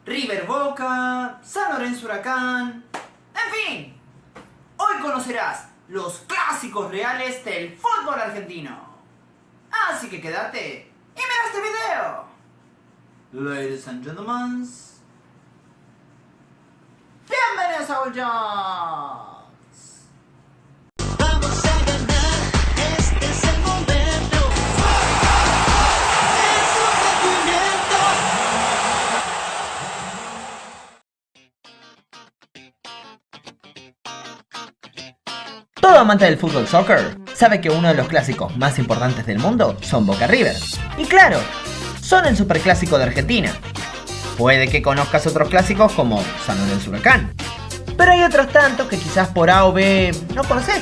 River Boca, San Lorenzo Huracán, en fin. Hoy conocerás los clásicos reales del fútbol argentino. Así que quédate y mira este video. Ladies and gentlemen, bienvenidos a All Jones. Vamos a ganar, este es el momento. Es un movimiento. Todo amante del fútbol soccer sabe que uno de los clásicos más importantes del mundo son Boca River. Y claro, son el superclásico de Argentina. Puede que conozcas otros clásicos como San Lorenzo Huracán, pero hay otros tantos que quizás por A o B no conoces.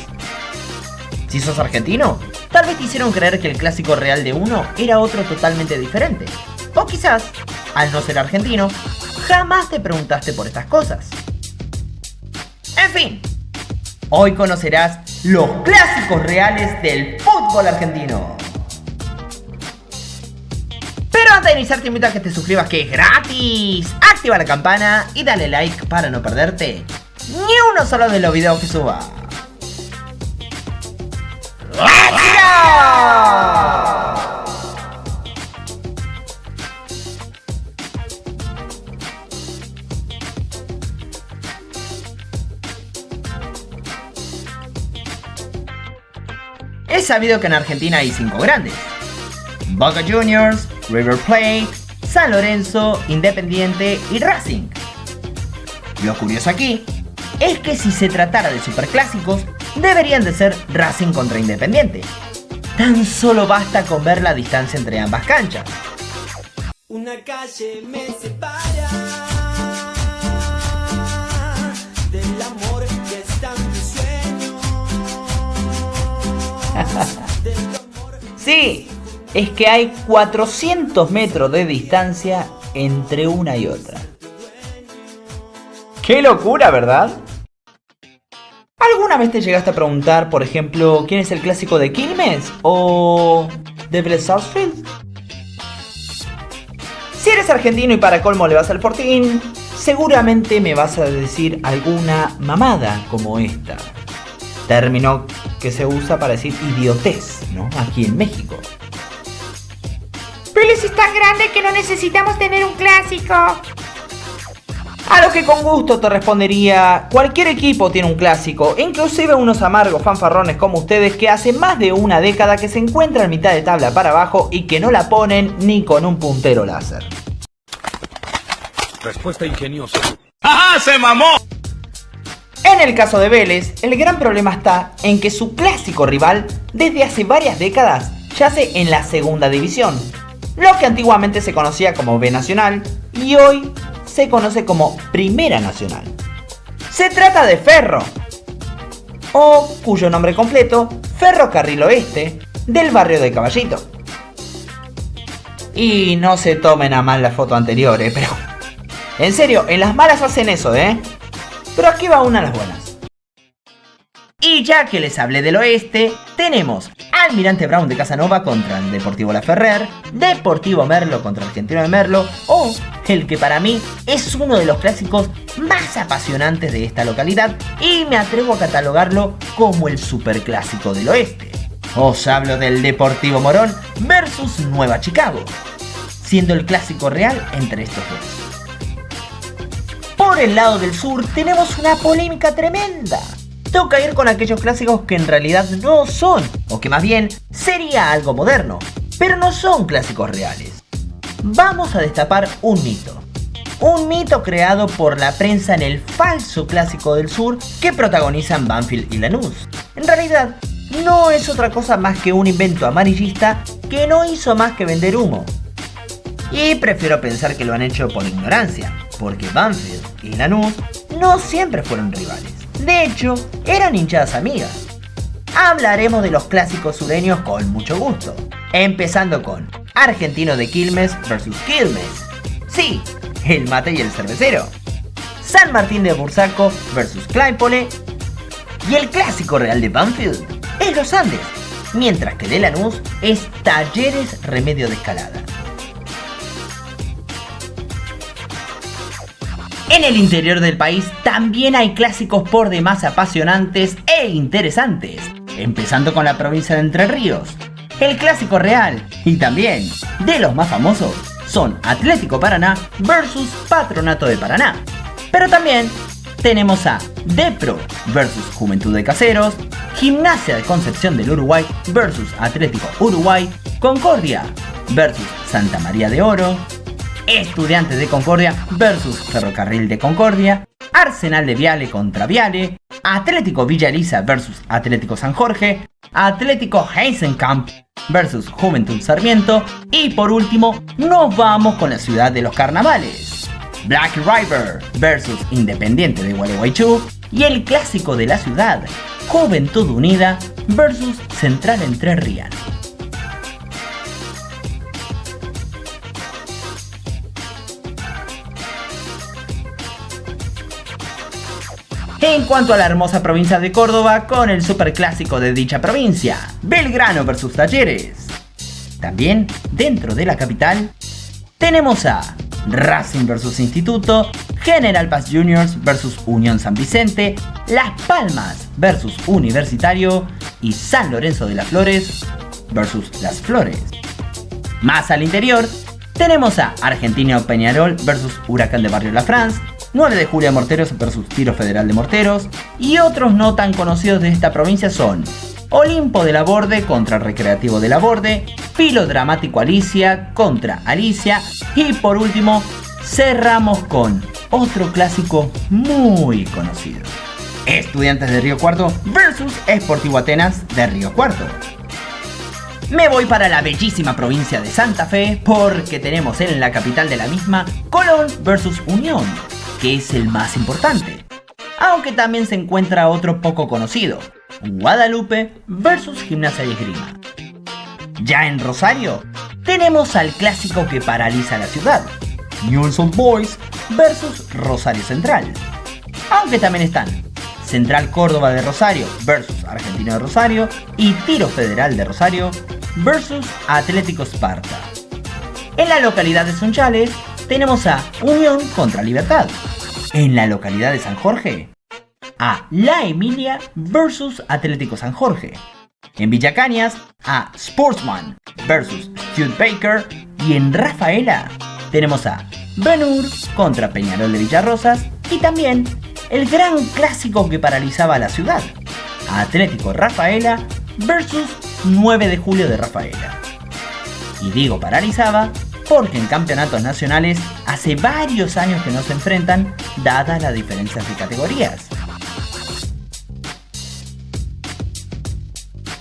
Si sos argentino, tal vez te hicieron creer que el clásico real de uno era otro totalmente diferente. O quizás, al no ser argentino, jamás te preguntaste por estas cosas. En fin, hoy conocerás los clásicos reales del fútbol argentino. Pero antes de iniciar te invito a que te suscribas, que es gratis. Activa la campana y dale like para no perderte ni uno solo de los videos que suba. ¡Let's go! Es sabido que en Argentina hay 5 grandes: Boca Juniors, River Plate, San Lorenzo, Independiente y Racing. Lo curioso aquí es que si se tratara de superclásicos, deberían de ser Racing contra Independiente. Tan solo basta con ver la distancia entre ambas canchas. Una calle me separa del amor que está en mi sueño. Sí, es que hay 400 metros de distancia entre una y otra. ¡Qué locura!, ¿verdad? ¿Alguna vez te llegaste a preguntar, por ejemplo, quién es el clásico de Quilmes o de Vélez Sarsfield? Si eres argentino y para colmo le vas al Fortín, seguramente me vas a decir alguna mamada como esta. Término que se usa para decir idiotez, ¿no? Aquí en México. Vélez es tan grande que no necesitamos tener un clásico. A lo que con gusto te respondería: cualquier equipo tiene un clásico, inclusive unos amargos fanfarrones como ustedes que hace más de una década que se encuentran en mitad de tabla para abajo y que no la ponen ni con un puntero láser. Respuesta ingeniosa. ¡Ajá! ¡Se mamó! En el caso de Vélez, el gran problema está en que su clásico rival desde hace varias décadas yace en la segunda división, lo que antiguamente se conocía como B Nacional y hoy se conoce como Primera Nacional. Se trata de Ferro, o cuyo nombre completo, Ferrocarril Oeste, del barrio de Caballito. Y no se tomen a mal la foto anterior, pero en serio, en las malas hacen eso, Pero aquí va una de las buenas. Y ya que les hablé del oeste, tenemos Almirante Brown de Casanova contra el Deportivo Laferrer, Deportivo Merlo contra Argentino de Merlo, o el que para mí es uno de los clásicos más apasionantes de esta localidad y me atrevo a catalogarlo como el superclásico del oeste. Os hablo del Deportivo Morón versus Nueva Chicago, siendo el clásico real entre estos dos. Por el lado del sur tenemos una polémica tremenda. Toca ir con aquellos clásicos que en realidad no son, o que más bien sería algo moderno, pero no son clásicos reales. Vamos a destapar un mito creado por la prensa en el falso clásico del sur que protagonizan Banfield y Lanús. En realidad, no es otra cosa más que un invento amarillista que no hizo más que vender humo. Y prefiero pensar que lo han hecho por ignorancia, porque Banfield y Lanús no siempre fueron rivales. De hecho, eran hinchadas amigas. Hablaremos de los clásicos sureños con mucho gusto, empezando con Argentino de Quilmes versus Quilmes. Sí, el mate y el cervecero. San Martín de Bursaco versus Claypole. Y el clásico real de Banfield es Los Andes, mientras que de Lanús es Talleres Remedio de Escalada. En el interior del país también hay clásicos por demás apasionantes e interesantes, empezando con la provincia de Entre Ríos. El clásico real y también de los más famosos son Atlético Paraná versus Patronato de Paraná. Pero también tenemos a Depro versus Juventud de Caseros, Gimnasia de Concepción del Uruguay versus Atlético Uruguay, Concordia versus Santa María de Oro, Estudiantes de Concordia versus Ferrocarril de Concordia, Arsenal de Viale contra Viale, Atlético Villa Elisa versus Atlético San Jorge, Atlético Heisenkamp versus Juventud Sarmiento y por último nos vamos con la ciudad de los carnavales, Black River versus Independiente de Gualeguaychú y el clásico de la ciudad, Juventud Unida versus Central Entrerriano. En cuanto a la hermosa provincia de Córdoba, con el superclásico de dicha provincia, Belgrano versus Talleres. También, dentro de la capital, tenemos a Racing versus Instituto, General Paz Juniors versus Unión San Vicente, Las Palmas versus Universitario y San Lorenzo de las Flores versus Las Flores. Más al interior, tenemos a Argentino Peñarol versus Huracán de Barrio La France, 9 de Julio de Morteros versus Tiro Federal de Morteros, y otros no tan conocidos de esta provincia son Olimpo de la Borde contra Recreativo de la Borde, Filodramático Alicia contra Alicia, y por último cerramos con otro clásico muy conocido, Estudiantes de Río Cuarto versus Sportivo Atenas de Río Cuarto. Me voy para la bellísima provincia de Santa Fe porque tenemos en la capital de la misma Colón versus Unión, que es el más importante, aunque también se encuentra otro poco conocido, Guadalupe versus Gimnasia y Esgrima. Ya en Rosario tenemos al clásico que paraliza la ciudad, Newell's Old Boys versus Rosario Central, aunque también están Central Córdoba de Rosario versus Argentino de Rosario y Tiro Federal de Rosario versus Atlético Esparta. En la localidad de Sunchales tenemos a Unión contra Libertad. En la localidad de San Jorge, a La Emilia versus Atlético San Jorge. En Villa Cañas, a Sportsman versus Studebaker. Y en Rafaela tenemos a Ben-Hur contra Peñarol de Villarrosas. Y también el gran clásico que paralizaba a la ciudad, Atlético Rafaela versus 9 de Julio de Rafaela. Y digo paralizaba porque en campeonatos nacionales hace varios años que no se enfrentan, dadas las diferencias de categorías.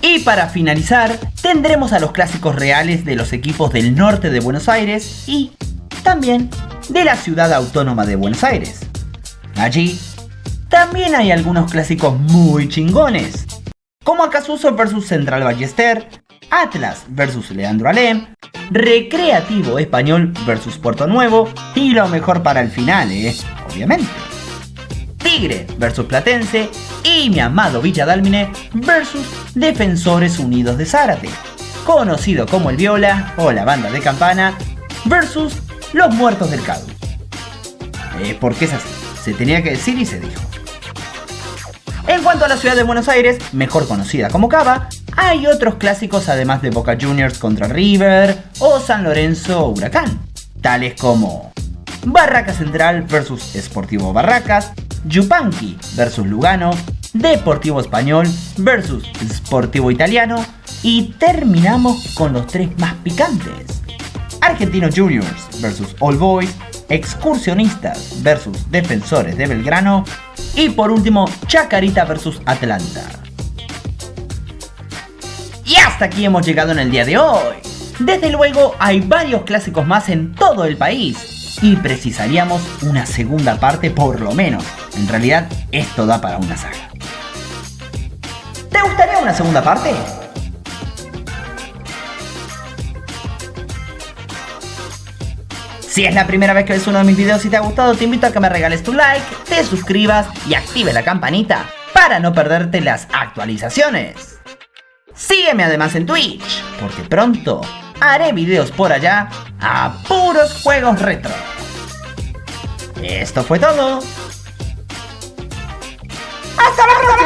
Y para finalizar, tendremos a los clásicos reales de los equipos del norte de Buenos Aires y también de la ciudad autónoma de Buenos Aires. Allí también hay algunos clásicos muy chingones, como Acasuso versus Central Ballester, Atlas versus Leandro Alem, Recreativo Español versus Puerto Nuevo y lo mejor para el final, obviamente, Tigre versus Platense y mi amado Villa Dálmine versus Defensores Unidos de Zárate, conocido como el Viola o la Banda de Campana versus Los Muertos del Cadu. Porque es así, se tenía que decir y se dijo. En cuanto a la ciudad de Buenos Aires, mejor conocida como Cava, hay otros clásicos además de Boca Juniors contra River o San Lorenzo Huracán, tales como Barracas Central versus Sportivo Barracas, Yupanqui versus Lugano, Deportivo Español versus Sportivo Italiano y terminamos con los tres más picantes, Argentinos Juniors versus All Boys, Excursionistas versus Defensores de Belgrano y por último Chacarita versus Atlanta. Y hasta aquí hemos llegado en el día de hoy. Desde luego hay varios clásicos más en todo el país y precisaríamos una segunda parte por lo menos. En realidad esto da para una saga. ¿Te gustaría una segunda parte? Si es la primera vez que ves uno de mis videos y te ha gustado, te invito a que me regales tu like, te suscribas y actives la campanita para no perderte las actualizaciones. Sígueme además en Twitch, porque pronto haré videos por allá a puros juegos retro. Esto fue todo. ¡Hasta la próxima!